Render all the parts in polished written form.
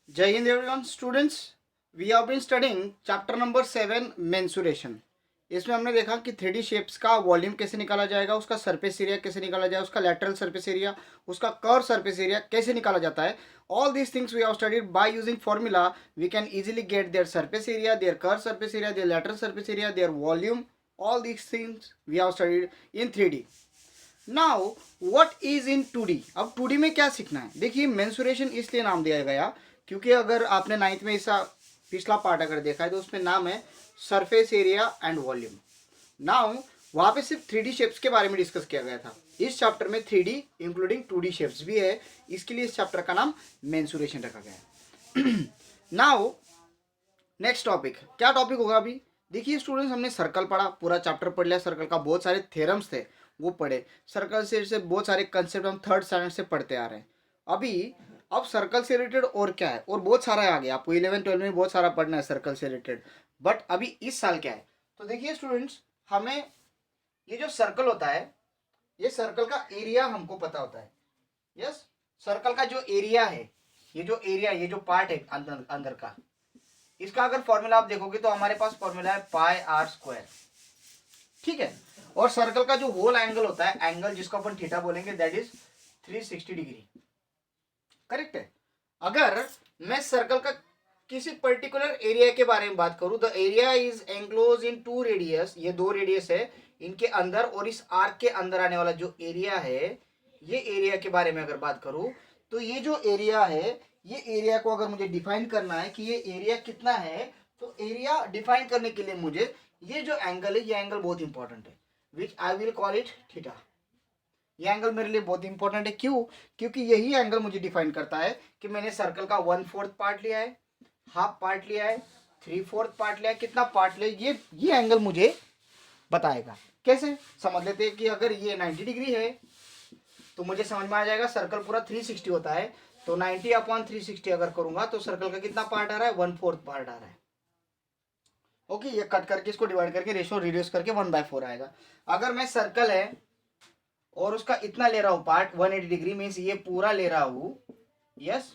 जय हिंद everyone students. We have been studying chapter number 7 mensuration. इसमें हमने देखा कि 3D शेप्स का वॉल्यूम कैसे निकाला जाएगा, उसका सरफेस एरिया कैसे निकाला जाए, उसका लैटरल सरफेस एरिया, उसका कर्व सरफेस एरिया कैसे निकाला जाता है। All these things we have studied by using formula. We can easily get their surface area, their curve surface area, their lateral surface area, their volume. All these things we have studied in 3D। Now what is in 2D। अब 2D में क्या सीखना है, देखिए mensuration इसलिए नाम दिया गया क्योंकि अगर आपने नाइन्थ में इसका पिछला पार्ट अगर देखा है तो उसमें नाम है surface area and volume. Now वहाँ पे सिर्फ 3D शेप्स के बारे में डिस्कस किया गया था। इस चैप्टर में 3D इंक्लूडिंग 2D शेप्स भी है, इसके लिए इस चैप्टर का नाम मेंसुरेशन रखा गया है। नाउ नेक्स्ट टॉपिक, क्या टॉपिक होगा अभी। देखिए स्टूडेंट्स, हमने सर्कल पढ़ा, पूरा चैप्टर पढ़ लिया, सर्कल का बहुत सारे थ्योरम्स थे वो पढ़े, सर्कल से बहुत सारे कंसेप्ट हम थर्ड स्टैंडर्ड से पढ़ते आ रहे हैं। अभी अब सर्कल से रिलेटेड और क्या है, और बहुत सारा आ गया, आपको 11-12 में बहुत सारा पढ़ना है सर्कल से रिलेटेड। बट अभी इस साल क्या है, तो देखिए स्टूडेंट्स, हमें ये जो सर्कल होता है, ये सर्कल का एरिया हमको पता होता है। यस, सर्कल का जो एरिया है, ये जो एरिया, ये जो पार्ट है अंदर अंदर का, इसका अगर फॉर्मूला आप देखोगे तो हमारे पास फॉर्मूला है पाई आर स्क्वायर। ठीक है, और सर्कल का जो होल एंगल होता है, एंगल जिसको अपन थीटा बोलेंगे, दैट इज 360 डिग्री। करेक्ट है। अगर मैं सर्कल का किसी पर्टिकुलर एरिया के बारे में बात करूं, the area is enclose in 2 radius, ये 2 रेडियस है इनके अंदर, और इस आर्क के अंदर आने वाला जो एरिया है, ये एरिया के बारे में अगर बात करूं, तो ये जो एरिया है, ये एरिया को अगर मुझे डिफाइन करना है कि ये एरिया कितना है, तो एरिया डिफाइन करने के लिए मुझे ये जो एंगल है, ये एंगल बहुत इंपॉर्टेंट है, which I will call it theta. ये एंगल मेरे लिए बहुत इंपॉर्टेंट है, क्यों? क्योंकि यही एंगल मुझे डिफाइन करता है कि मैंने सर्कल का 1/4 पार्ट लिया है, हाफ पार्ट लिया है, 3/4 पार्ट लिया है, कितना पार्ट लिया, ये एंगल मुझे बताएगा। कैसे समझ लेते हैं कि अगर ये 90 डिग्री है तो मुझे समझ में आ जाएगा सर्कल पूरा 360 होता है, तो 90/360 अगर करूंगा तो सर्कल का कितना पार्ट आ रहा है, 1/4 पार्ट आ रहा है। ओके, ये कट करके इसको डिवाइड करके रेशियो रिड्यूस करके 1/4 आएगा। अगर मैं सर्कल है और उसका इतना ले रहा हूं पार्ट 180 डिग्री, मीन्स ये पूरा ले रहा हूं, यस,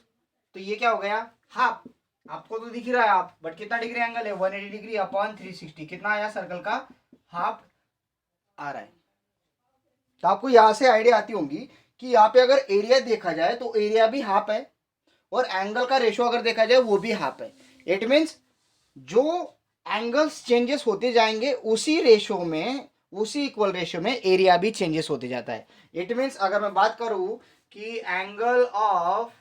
तो ये क्या हो गया, हाफ। आपको तो दिख ही रहा है आप, बट कितना डिग्री एंगल है, 180 डिग्री अपॉन 360, कितना आया सर्कल का, हाफ आ रहा है। तो आपको यहां से आइडिया आती होंगी कि यहाँ पे अगर एरिया देखा जाए तो एरिया भी हाफ है, और एंगल का रेशो अगर देखा जाए वो भी हाफ है। इट मीन्स जो एंगल्स चेंजेस होते जाएंगे उसी रेशो में, उसी इक्वल रेशो में एरिया भी चेंजेस होते जाता है। इट मीन्स अगर मैं बात करूं कि angle of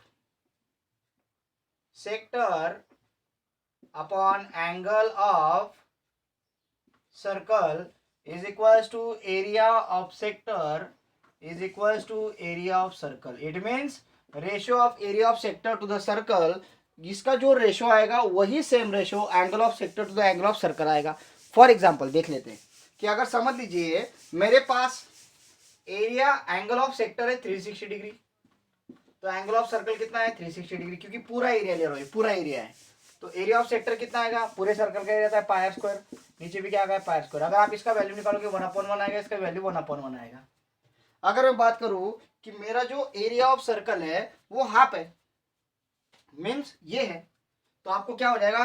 sector upon angle of circle is equals to area of sector is equals to area of circle. It means ratio of area of sector to the circle, जिसका जो ratio आएगा वही same ratio angle of sector to the angle of circle आएगा। For example देख लेते हैं कि अगर समझ लीजिए मेरे पास एरिया एंगल ऑफ सेक्टर है 360 डिग्री, तो एंगल ऑफ सर्कल कितना है 360 डिग्री, क्योंकि पूरा एरिया ले रहा हूं, पूरा एरिया है। तो एरिया ऑफ सेक्टर कितना आएगा, पूरे सर्कल का एरिया था पाई आर स्क्वायर, नीचे भी क्या आएगा पाई आर स्क्वायर। अगर आप इसका वैल्यू निकालोगे 1/1 आएगा, इसका वैल्यू 1/1 आएगा। अगर मैं बात करूं कि मेरा जो एरिया ऑफ सर्कल है वो हाफ है, मीन्स ये है, तो आपको क्या हो जाएगा,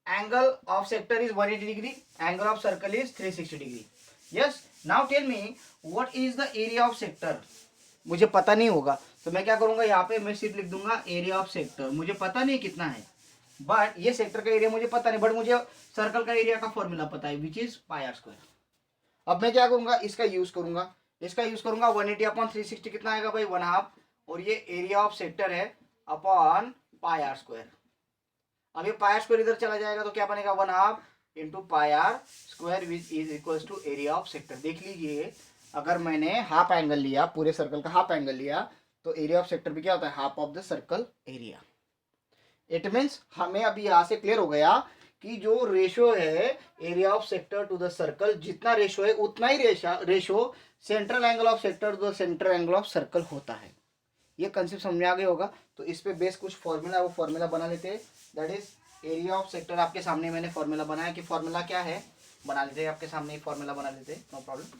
angle of sector is 180 degree, angle of circle is 360 degree. Yes, now tell me what is the area of sector. मुझे पता नहीं होगा तो मैं क्या करूंगा, यहाँ पे मैं सिर्फ लिख दूंगा एरिया ऑफ सेक्टर। मुझे पता नहीं कितना है, बट ये सेक्टर का एरिया मुझे पता नहीं, बट मुझे सर्कल का एरिया का फॉर्मूला पता है, which is pi are square. अब मैं क्या करूंगा, इसका यूज करूंगा, 180/360 कितना आएगा भाई, 1/2, और ये एरिया ऑफ सेक्टर है अपॉन पाई आर स्क्वायर। अब ये पाई आर स्क्वायर इधर चला जाएगा तो क्या बनेगा, 1/2 into pi are square which is equal to area of sector. देख लीजिए, अगर मैंने हाफ एंगल लिया, पूरे सर्कल का हाफ एंगल लिया, तो एरिया ऑफ सेक्टर भी क्या होता है, half of the circle area. It means हमें अभी यहां से क्लियर हो गया कि जो रेशो है area of sector to the circle, जितना रेशो है उतना ही ratio central angle of sector to the central angle of circle होता है। ये कंसेप्ट समझ में आ गया होगा। तो इस पे बेस कुछ फॉर्मूला, वो फॉर्मूला बना लेते हैं, that is area of sector. आपके सामने मैंने फॉर्मूला बनाया, कि फॉर्मूला क्या है, बना लेते हैं, आपके सामने ही फॉर्मूला बना लेते हैं, नो प्रॉब्लम।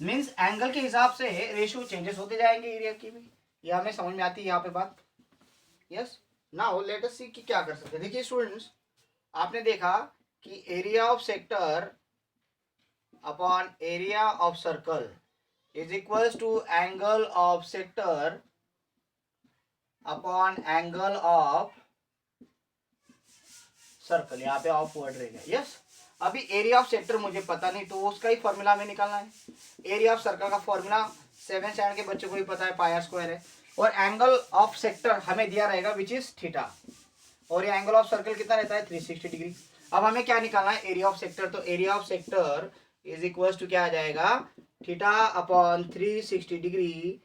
मीन्स एंगल के हिसाब से रेशियो चेंजेस होते जाएंगे एरिया की भी, ये हमें समझ में आती है यहाँ पे बात। यस, नाउ लेट अस सी कि क्या कर सकते हैं। देखिए स्टूडेंट्स, आपने देखा कि area of sector upon area of circle is equals to angle of sector upon angle of circle. यहाँ पे ऑफ वर्ड रहेगा। यस, अभी एरिया ऑफ सेक्टर मुझे पता नहीं, तो उसका ही फॉर्मूला हमें निकालना है। एरिया ऑफ सर्कल का फॉर्मूला 7 स्टैंडर्ड के बच्चों को भी पता है, पाई आर स्क्वायर है। और एंगल ऑफ सेक्टर हमें दिया रहेगा विच इज थीटा, और ये एंगल ऑफ सर्कल कितना रहता है 360 डिग्री। अब हमें क्या निकालना है, एरिया ऑफ सेक्टर। तो area of sector is equal to क्या आ जाएगा, theta upon 360 degree,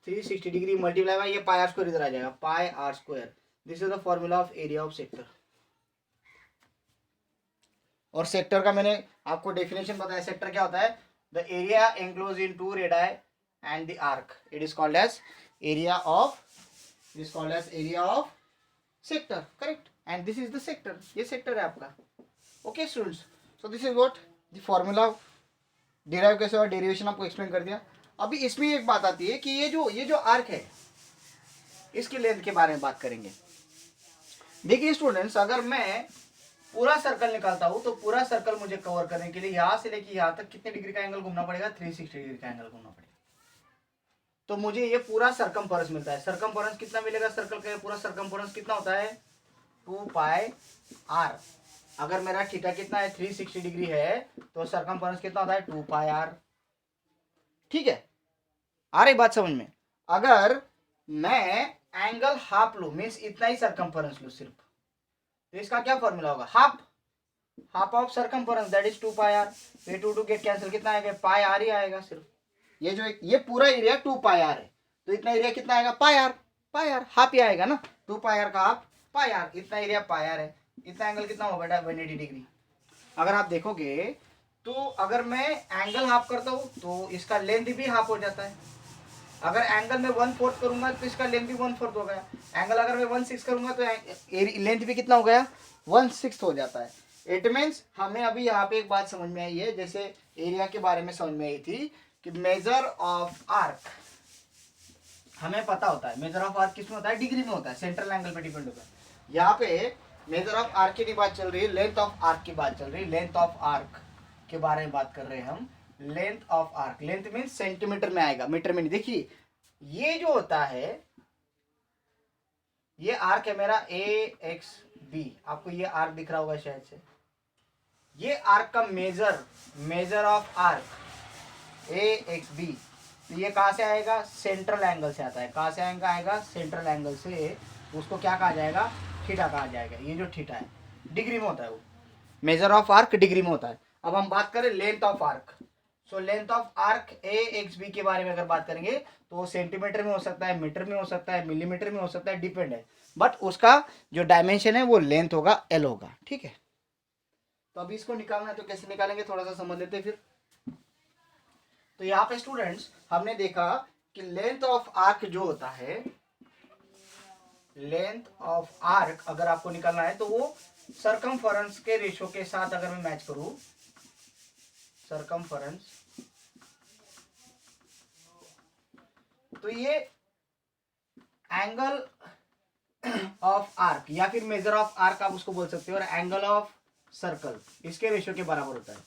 360 degree multiply by ये पाई आर स्क्वायर इधर आ जाएगा, pi are square. This is the formula of area of sector. और सेक्टर का मैंने आपको डेफिनेशन बताया। सेक्टर क्या होता है, the area enclose in two radii and the arc, it is called as area of, it is called as area of sector, correct. And this is the sector, ये sector है आपका। Okay students, so this is what the formula, derive कैसे और derivation आपको explain कर दिया। अभी इसमें एक बात आती है कि ये जो आर्क है इसकी लेंथ के बारे में बात करेंगे। देखिए स्टूडेंट्स, अगर मैं पूरा सर्कल निकालता हूं तो पूरा सर्कल मुझे कवर करने के लिए यहां से लेके यहां तक कितने डिग्री का एंगल घूमना पड़ेगा, 360 डिग्री का एंगल घूमना पड़ेगा। तो मुझे ये पूरा सरकमफेरेंस मिलता है। सरकमफेरेंस कितना मिलेगा सर्कल का, पूरा सरकमफेरेंस कितना होता है 2 पाई आर। अगर मेरा थीटा कितना है 360 डिग्री है तो सरकमफेरेंस कितना होता है 2 पाई आर। ठीक है, आ रही बात समझ में। अगर मैं एंगल हाफ लू, मीन्स इतना ही सरकमफेरेंस लू सिर्फ, तो इसका क्या फॉर्मूला होगा, half of circumference that is 2 pi R. ये 2 गेट कैंसिल, कितना आएगा पाई आर ही आएगा सिर्फ। ये पूरा एरिया 2 पाई आर है, तो इतना एरिया कितना आएगा पाई आर हाफ ही आएगा ना, 2 पाई आर का हाफ पाई आर, इतना एरिया पाई आर है। इतना एंगल कितना होगा बेटा 180 डिग्री। अगर आप देखोगे तो अगर मैं एंगल हाफ करता हूं तो इसका लेंथ भी हाफ हो जाता है। अगर एंगल में 1/4 करूंगा तो इसका लेंथ भी 1/4 हो गया। एंगल अगर मैं 1/6 करूंगा तो लेंथ भी कितना हो गया 1/6 हो जाता है। इट मीन्स हमें अभी यहाँ पे एक बात समझ में आई है, जैसे एरिया के बारे में समझ में आई थी कि मेजर ऑफ आर्क हमें पता होता है। मेजर ऑफ आर्क किसमें होता है, डिग्री में होता है, सेंट्रल एंगल पे डिपेंड होता है। यहाँ पे मेजर ऑफ आर्क की बात चल रही है, लेंथ ऑफ आर्क की बात चल रही है। लेंथ ऑफ आर्क के बारे में बात कर रहे हैं हम। Length of arc, length mean centimetre में आएगा, मीटर में नहीं। देखिए ये जो होता है, ये आर्क है मेरा ए एक्स बी, आपको ये आर्क दिख रहा होगा शायद से। ये आर्क का measure of arc A X B, तो ये कहाँ से आएगा, सेंट्रल एंगल से आता है। कहाँ से आएगा सेंट्रल एंगल से, उसको क्या कहा जाएगा, थीटा कहा जाएगा। ये जो थीटा है डिग्री में होता है, वो मेजर ऑफ आर्क डिग्री में होता है। अब हम बात करें length of arc. So length of arc A X B के बारे में अगर बात करेंगे तो वो सेंटीमीटर में हो सकता है, मीटर में हो सकता है, मिलीमीटर में हो सकता है, डिपेंड है। बट उसका जो डायमेंशन है वो लेंथ होगा, एल होगा। ठीक है, तो अभी इसको निकालना है तो कैसे निकालेंगे थोड़ा सा समझ लेते हैं फिर। तो यहाँ पे स्टूडेंट्स हमने देखा कि लेंथ ऑफ आर्क जो होता है, लेंथ ऑफ आर्क अगर आपको निकालना है तो वो सरकमफेरेंस के रेशियो के साथ अगर मैं मैच करूं, सरकमफेरेंस, तो ये एंगल ऑफ आर्क या फिर मेजर ऑफ आर्क आप उसको बोल सकते हो, और एंगल ऑफ सर्कल इसके रेशियो के बराबर होता है।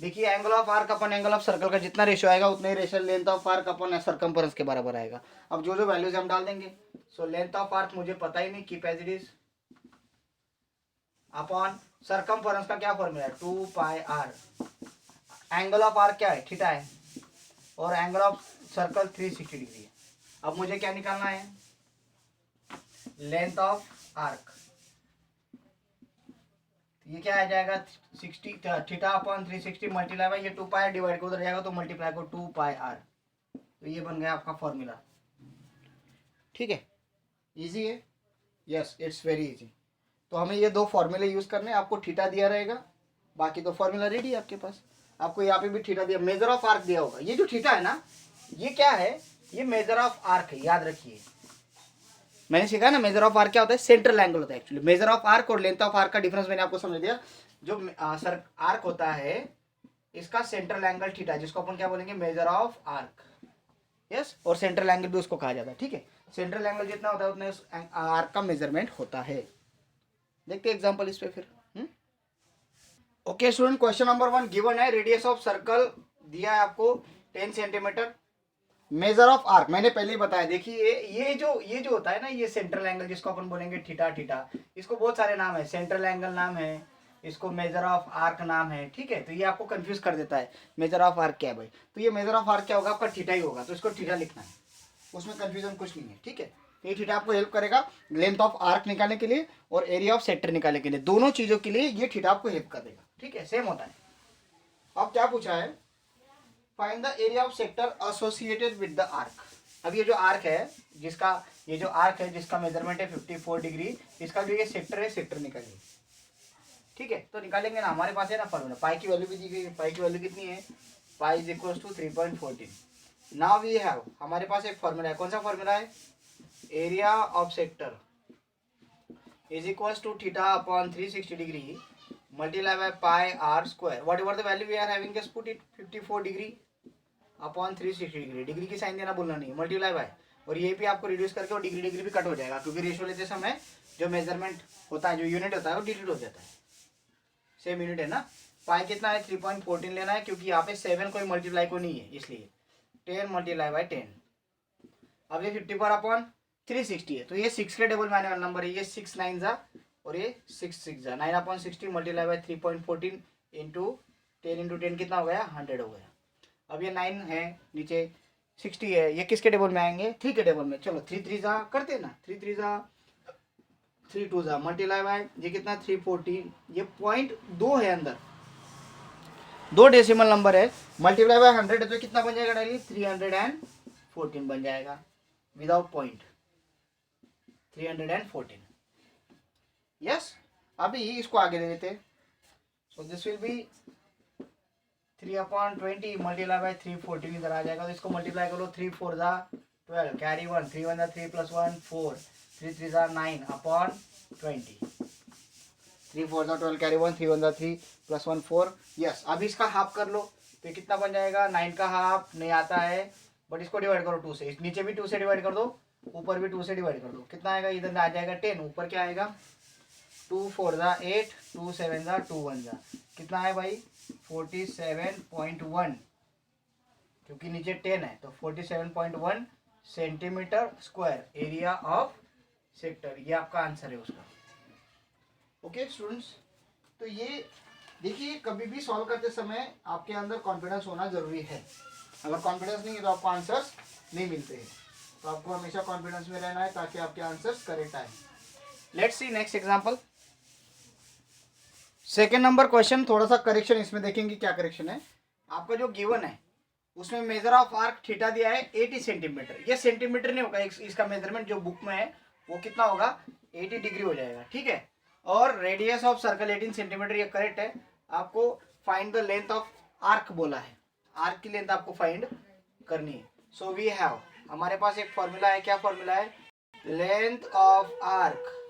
देखिए angle of arc upon angle of circle का जितना रेशियो आएगा उतना ही ratio length of arc upon circumference के बराबर आएगा। अब जो जो वैल्यूज हम डाल देंगे। सो लेंथ ऑफ आर्क मुझे पता ही नहीं, keep as it is, upon circumference का क्या फॉर्मूला है 2 pi R. Angle of arc क्या है, थीटा है, और एंगल ऑफ सर्कल 360 डिग्री है। अब मुझे क्या निकालना है, लेंथ ऑफ आर्क। ये क्या आ जाएगा 60 थीटा अपॉन 360 मल्टीप्लाई बाय ये 2 पाई डिवाइड को उधर जाएगा तो मल्टीप्लाई को 2 पाई आर। तो ये बन गया आपका फॉर्मूला। ठीक है, इजी है, यस इट्स वेरी इजी। तो हमें ये दो फॉर्मूले यूज करने, आपको थीटा दिया रहेगा, बाकी दो फॉर्मूला रेडी है आपके पास। आपको यहाँ पे भी थीटा दिया, मेजर ऑफ आर्क दिया होगा। ये जो थीटा है ना, ये क्या है, ये मेजर ऑफ आर्क है, याद रखिए। मैंने सीखा ना मेजर ऑफ आर्क क्या होता है, सेंट्रल एंगल होता है एक्चुअली। मेजर ऑफ आर्क और लेंथ ऑफ आर्क का डिफरेंस मैंने आपको समझ दिया। जो आर्क होता है इसका सेंट्रल एंगल थीटा, जिसको अपन क्या बोलेंगे, मेजर ऑफ आर्क। यस, और सेंट्रल एंगल भी उसको कहा जाता है। ठीक है, सेंट्रल एंगल जितना होता है उतना उस आर्क का मेजरमेंट होता है। देखते हैं एग्जांपल इस पे फिर। Okay student, question number 1 given है, रेडियस ऑफ सर्कल दिया है आपको 10 सेंटीमीटर, मेजर ऑफ आर्क मैंने पहले ही बताया। देखिए ये जो होता है ना, ये सेंट्रल एंगल जिसको अपन बोलेंगे थीटा, थीटा इसको बहुत सारे नाम है, सेंट्रल एंगल नाम है, इसको मेजर ऑफ आर्क नाम है। ठीक है, तो ये आपको कंफ्यूज कर देता है, मेजर ऑफ आर्क क्या है भाई। तो ये मेजर ऑफ आर्क क्या होगा, आपका थीटा ही होगा, तो इसको थीटा लिखना है, उसमें कंफ्यूजन कुछ नहीं है। ठीक है, ये थीटा आपको हेल्प करेगा लेंथ ऑफ आर्क निकालने के लिए और एरिया ऑफ सेक्टर निकालने के लिए, दोनों चीजों के लिए ये थीटा आपको हेल्प कर देगा। ठीक है, सेम होता है। अब क्या पूछा है, find the area of sector associated with the arc. अब ये जो आर्क है, जिसका मेजरमेंट है 54 डिग्री, इसका जो ये सेक्टर है, सेक्टर निकालिए। ठीक है, तो निकालेंगे ना, हमारे पास है ना फॉर्मूला, पाई की वैल्यू भी दी गई है। पाई की वैल्यू कितनी है, pi is equal to 3.14। Now we have, हमारे पास एक फॉर्मूला है, कौन सा फॉर्मूला है, area of sector is equal to theta upon 360 degree multiply by pi r square, whatever the value we are having, just put it 54 degree upon 360 degree, degree की sign देना भूलना नहीं, मल्टीप्लाई बाय, और ये भी आपको reduce करके और डिग्री डिग्री भी कट हो जाएगा, क्योंकि रेशियो लेते समय जो मेजरमेंट होता है, जो यूनिट होता है, वो डिलीट हो जाता है। सेम यूनिट है ना, पाई कितना है 3.14 लेना है, क्योंकि यहाँ पे 7 कोई मल्टीप्लाई को नहीं है, इसलिए 10 मल्टीप्लाई बाय 10। अब ये 54 अपॉन 360 है, तो ये 6 के डबल में आने वाला नंबर है, ये 6 9 जा और ये 6 6 जा, 9/60 मल्टीप्लाई बाय 3.14 इंटू 10 इंटू 10 कितना हो गया, 100 हो गया। अब ये 9 है, नीचे 60 है, ये किसके टेबल में आएंगे, 3 के टेबल में। चलो 3 3 जा करते ना, 3 3 जा 3 2 जा, मल्टीप्लाई बाय ये कितना 340, ये 0.2 है अंदर, 2 डेसिमल नंबर है, मल्टीप्लाई बाय 100 है, तो कितना बन जाएगा डायली 314 बन जाएगा, विदाउट पॉइंट 314। यस, अभी इसको आगे ले लेते हैं, so this will be 3/20 multiply by 314 इधर आ जाएगा, तो इसको मल्टीप्लाई करो, 3 4 जा 12, कैरी 1, 3 1 जा 3 + 1 4, 3 3 जा 9/20, 3 4 जा 12, कैरी 1, 3 1 जा 3 + 1 4। यस, अभी इसका हाफ कर लो, तो कितना बन जाएगा, 9 का हाफ नहीं आता है, बट इसको डिवाइड करो 2 से, नीचे भी 2 से डिवाइड कर दो, ऊपर भी 2 से डिवाइड कर दो, कितना आएगा, इधर आ जाएगा 10, ऊपर क्या आएगा 2 4 जा 8, 2 7 जा 2 1 जा, कितना है भाई 47.1, क्योंकि नीचे 10 है, तो 47.1 centimetre square area of sector, ये आपका आंसर है उसका। ओके स्टूडेंट्स, तो ये देखिए, कभी भी सॉल्व करते समय आपके अंदर कॉन्फिडेंस होना जरूरी है, अगर कॉन्फिडेंस नहीं है तो आपको आंसर्स नहीं मिलते हैं, तो आपको हमेशा कॉन्फिडेंस में रहना है ताकि आपके आंसर्स करेक्ट आए। Let's see next example. Second number question, थोड़ा सा करेक्शन इसमें देखेंगे, क्या करेक्शन है। आपका जो गिवन है उसमें मेजर ऑफ आर्क थीटा दिया है 80 सेंटीमीटर, ये सेंटीमीटर नहीं होगा, इसका मेजरमेंट जो बुक में है वो कितना होगा 80 डिग्री हो जाएगा। ठीक है, और रेडियस ऑफ सर्कल 18 सेंटीमीटर, ये करेक्ट है। आपको find the length of arc बोला है, आर्क की लेंथ आपको फाइंड करनी है। सो वी हैव, हमारे पास एक फॉर्मूला है, क्या फॉर्मूला है, length of arc,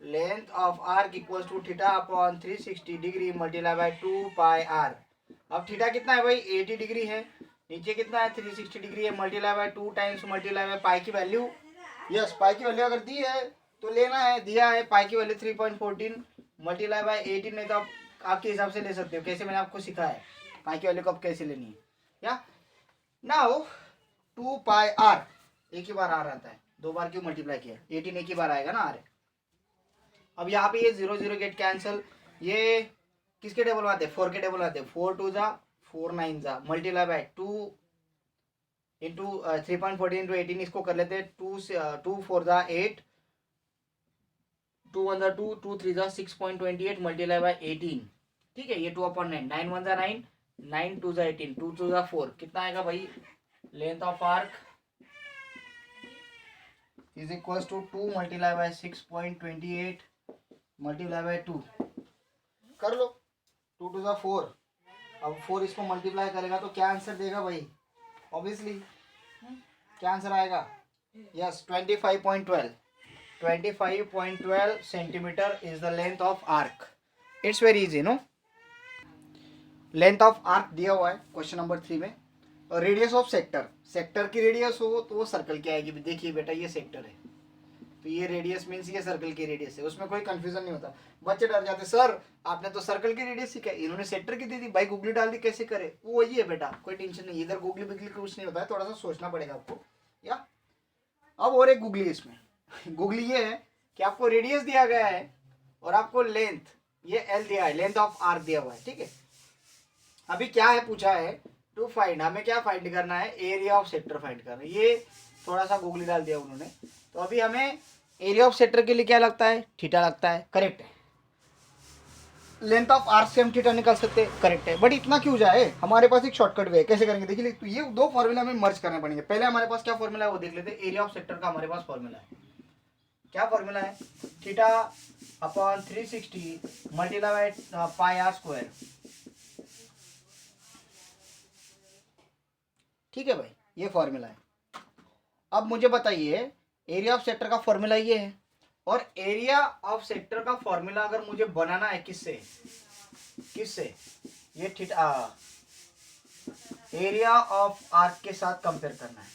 length of arc equals to theta upon 360 degree multiply by 2 pi R. अब थीटा कितना है भाई 80 डिग्री है, नीचे कितना है 360 डिग्री है, multiply by 2 times multiply by पाई की वैल्यू, यस पाई की वैल्यू अगर दी है तो लेना है, दिया है पाई की वैल्यू 3.14 मल्टीप्लाई बाय 18, नहीं तो आप आपके हिसाब से ले सकते हो, कैसे मैंने आपको सिखाया है पाई की वैल्यू कब कैसे लेनी है। या नाउ 2 पाई आर, एक ही बार आर आता है, 2 बार क्यों मल्टीप्लाई किया, 18 एक ही बार आएगा ना आर। अब यहाँ पे ये 0 0 गेट कैंसिल, ये किसके टेबल में आते हैं 4 के टेबल में आते हैं, 4 2 जा 4 9 जा, मल्टीप्लाई बाय 2 इंटू 3.14 इंटू 18, इसको कर लेते हैं 2 4 जा 8, 2 1 जा 2, 2 3 जा 6.28 मल्टीप्लाई बाय 18। ठीक है, ये 2/9, 9 1 जा 9, 9 2 जा 18, 2 2 जा 4, कितना आएगा भाई, length of arc is equal to 2 multiply by 6.28 multiply by 2, कर लो, 2 2 जा 4, अब 4 इसको मल्टीप्लाई करेगा तो क्या आंसर देगा भाई, ऑब्वियसली क्या आंसर आएगा, yes 25.12 centimetre is the length of arc. It's very easy no. Length of arc दिया हुआ है क्वेश्चन नंबर 3 में, और रेडियस ऑफ सेक्टर, सेक्टर की रेडियस हो तो वो सर्कल की आएगी। देखिए बेटा ये सेक्टर है, तो ये रेडियस मीन्स ये सर्कल की रेडियस है, उसमें कोई कंफ्यूजन नहीं होता। बच्चे डर जाते सर आपने तो सर्कल की रेडियस सीखा, इन्होंने सेक्टर की दी थी, भाई गूगली डाल दी कैसे करे, वो वही है बेटा, कोई टेंशन नहीं, इधर गूगली बिगली कुछ नहीं होता है, थोड़ा सा सोचना पड़ेगा आपको। या अब और एक गूगली इसमें गूगली ये है कि आपको रेडियस दिया गया है और आपको लेंथ ये एल दिया है, लेंथ ऑफ आर्क दिया हुआ है, ठीक है। अभी क्या है पूछा है टू फाइंड, हमें क्या फाइंड करना है, एरिया ऑफ सेक्टर फाइंड करना है। ये थोड़ा सा गूगली डाल दिया उन्होंने, तो अभी हमें एरिया ऑफ सेक्टर के लिए क्या लगता है, थीटा लगता है, करेक्ट है। लेंथ ऑफ आर्क से हम थीटा निकाल सकते हैं, करेक्ट है। बट इतना क्यों जाए, हमारे पास एक शॉर्टकट वे है, कैसे करेंगे देखिए। तो ये दो फॉर्मूला हमें मर्ज करने पड़ेंगे। पहले हमारे पास क्या फॉर्मूला है वो देख लेते हैं। एरिया ऑफ सेक्टर का हमारे पास फॉर्मूला है, क्या फॉर्मूला है, theta upon 360 multiply by pi are square, ठीक है भाई, ये फॉर्मूला है। अब मुझे बताइए एरिया ऑफ सेक्टर का फॉर्मूला ये है, और एरिया ऑफ सेक्टर का फॉर्मूला अगर मुझे बनाना है किससे, किससे, ये थीटा एरिया ऑफ आर्क के साथ कंपेयर करना है,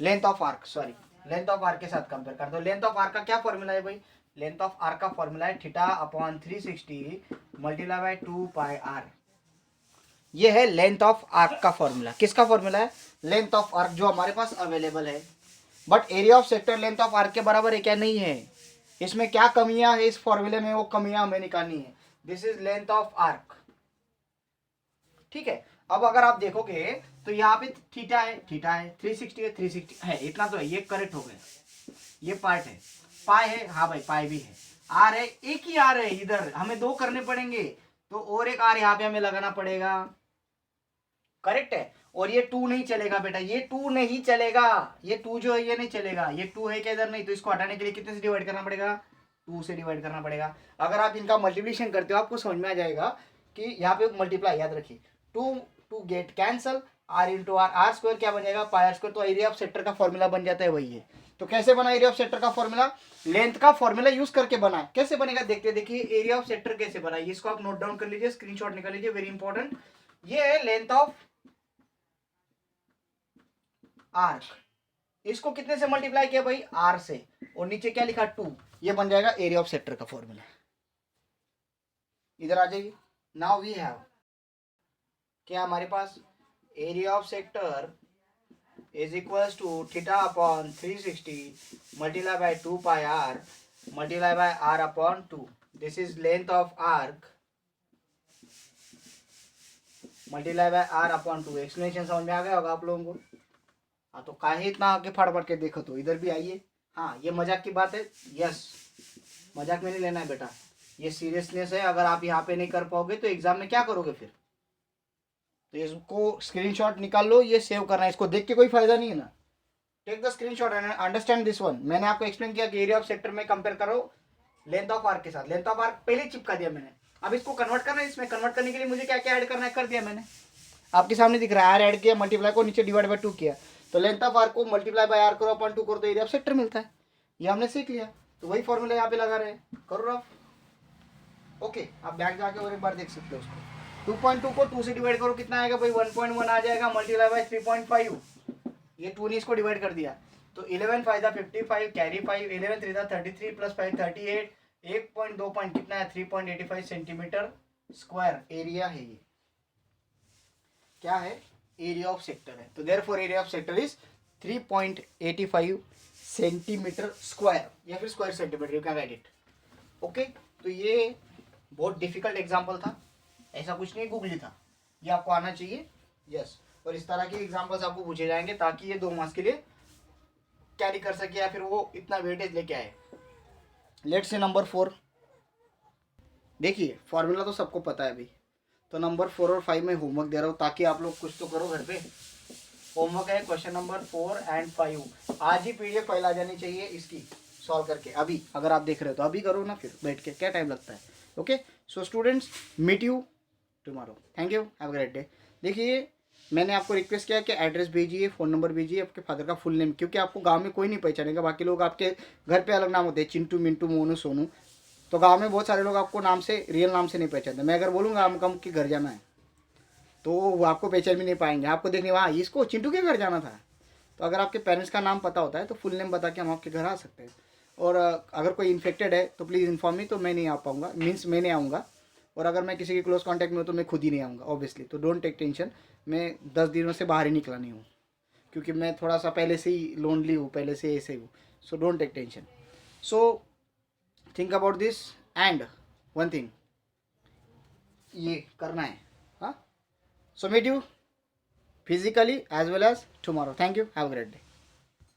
length of arc, sorry length of arc के साथ कंपेयर करना। तो लेंथ ऑफ आर्क का क्या फॉर्मूला है भाई, लेंथ ऑफ आर्क का फॉर्मूला है theta upon 360 multiply by 2 pi R. ये है लेंथ ऑफ आर्क का फॉर्मूला। किसका फॉर्मूला है, लेंथ ऑफ आर्क जो हमारे पास अवेलेबल है। But area of sector length of arc के बराबर है क्या, नहीं है। इसमें क्या कमियां है इस फॉर्मूले में, वो कमियां हमें निकालनी है। This is length of arc, ठीक है। अब अगर आप देखोगे तो यहाँ पे थीटा है, थीटा है, 360 है, 360 है, इतना तो है, ये करेक्ट हो गया, ये पार्ट है। पाई है, हाँ भाई पाई भी है। आर है, एक ही आर है, इधर हमें दो करने पड़ेंगे, तो और एक आर यहाँ पे हमें लगाना पड़ेगा, करेक्ट है। और ये 2 नहीं चलेगा बेटा, ये 2 नहीं चलेगा, ये 2 जो है ये नहीं चलेगा, ये 2 है क्या इधर, नहीं, तो इसको हटाने के लिए कितने से डिवाइड करना पड़ेगा, 2 से डिवाइड करना पड़ेगा। अगर आप इनका मल्टीप्लिकेशन करते हो आपको समझ में आ जाएगा कि यहाँ पे मल्टीप्लाई, याद रखिए 2 get cancel, R into R, R square क्या बन जाएगा, पाई आर स्क्वायर। तो एरिया ऑफ सेक्टर का फॉर्मूला बन जाता है वही है। तो कैसे बना एरिया ऑफ सेक्टर का फॉर्मूला, लेंथ का फॉर्मूला यूज करके बना। कैसे बनेगा देखते, देखिए एरिया ऑफ सेक्टर कैसे बना, इसको आप नोट डाउन कर लीजिए, स्क्रीनशॉट निकाल लीजिए, वेरी इंपॉर्टेंट। ये है लेंथ ऑफ आर्क, इसको कितने से मल्टीप्लाई किया भाई, आर से, और नीचे क्या लिखा 2, ये बन जाएगा एरिया ऑफ सेक्टर का फॉर्मूला। इधर आ जाइए, नाउ वी हैव क्या हमारे पास, area of sector is equals to theta upon 360 multiply by 2 pi r multiply by r upon 2। This is length of arc multiply by r upon 2। Explanation समझ में आ गया होगा आप लोगों को। हाँ तो काहे इतना आगे फाड़ फाड़ के देखो, तो इधर भी आइए। हाँ ये मजाक की बात है, यस मजाक में नहीं लेना है बेटा, ये सीरियसनेस है। अगर आप यहाँ पे नहीं कर पाओगे तो एग्जाम में क्या करोगे फिर। तो इसको स्क्रीनशॉट निकाल लो, ये सेव करना है, इसको देख के कोई फायदा नहीं है ना। Take the screenshot and understand this one. मैंने आपको एक्सप्लेन किया कि एरिया ऑफ सेक्टर में कंपेयर करो लेंथ ऑफ आर्क के साथ। लेंथ ऑफ आर्क पहले चिपका दिया मैंने, अब इसको कन्वर्ट करना है। इसमें कन्वर्ट करने के लिए मुझे क्या क्या ऐड करना है कर दिया मैंने, आपके सामने दिख रहा है। आर ऐड किया, मल्टीप्लाई को नीचे डिवाइड बाय 2 किया, तो लेंथ ऑफ आर्क को मल्टीप्लाई बाय आर करो अपॉन 2 करो तो एरिया ऑफ सेक्टर मिलता है। ये हमने सीख लिया, तो वही फॉर्मूला यहाँ पे लगा रहे हैं, करो आप। ओके आप बैक जाके और एक बार देख सकते हो उसको। 2.2 को 2 से डिवाइड करो, कितना आएगा भाई 1.1 आ जाएगा, मल्टीप्लाई बाय 3.5, ये 2 ने इसको डिवाइड कर दिया, तो 11 5 55 कैरी 5, 11 3 33 प्लस 5 38, 1.2 पॉइंट कितना है 3.85 सेंटीमीटर स्क्वायर एरिया है। ये क्या है, एरिया ऑफ सेक्टर है। तो therefore area of sector is 3.85 centimetre square, या फिर square centimetre, you can write it. Okay तो ये बहुत डिफिकल्ट एग्जाम्पल था, ऐसा कुछ नहीं गूगली था, ये आपको आना चाहिए, यस। और इस तरह के एग्जाम्पल्स आपको पूछे जाएंगे ताकि ये 2 मार्क्स के लिए कैरी कर सके, या फिर वो इतना वेटेज लेके आए। लेट्स से नंबर 4, देखिए फॉर्मूला तो सबको पता है अभी, तो नंबर 4 और 5 में होमवर्क दे रहा हूँ ताकि आप लोग कुछ तो करो घर पे। होमवर्क है क्वेश्चन नंबर 4 एंड 5, आज ही पीडीएफ फाइल आ जानी चाहिए इसकी सॉल्व करके। अभी अगर आप देख रहे हो तो अभी करो ना, फिर बैठ के क्या टाइम लगता है। Okay so students meet you tomorrow, thank you, have a great day. देखिए मैंने आपको रिक्वेस्ट किया कि एड्रेस भेजिए, फ़ोन नंबर भेजिए, आपके फादर का फुल नेम, क्योंकि आपको गांव में कोई नहीं पहचानेगा। बाकी लोग आपके घर पे अलग नाम होते हैं, चिंटू मिंटू मोनू सोनू, तो गांव में बहुत सारे लोग आपको नाम से, रियल नाम से नहीं पहचानते। मैं अगर बोलूँगा हम के घर जाना है तो वो आपको पहचान भी नहीं पाएंगे, आपको देखने वहाँ इसको चिंटू के घर जाना था। तो अगर आपके पेरेंट्स का नाम पता होता है तो फुल नेम बता के हम आपके घर आ सकते हैं। और अगर कोई इन्फेक्टेड है तो प्लीज़ इन्फॉर्म मी, तो मैं नहीं आ पाऊँगा, मीन्स मैं नहीं आऊँगा। और अगर मैं किसी के क्लोज कॉन्टैक्ट में हूँ तो मैं खुद ही नहीं आऊँगा ऑब्वियसली। तो डोंट टेक टेंशन, मैं 10 दिनों से बाहर ही निकला नहीं हूँ, क्योंकि मैं थोड़ा सा पहले से ही लोनली हूँ, पहले से ऐसे हूँ। So don't take tension. So think about this and one thing, ये करना है। हाँ, so meet you physically as well as tomorrow. Thank you. Have a great day.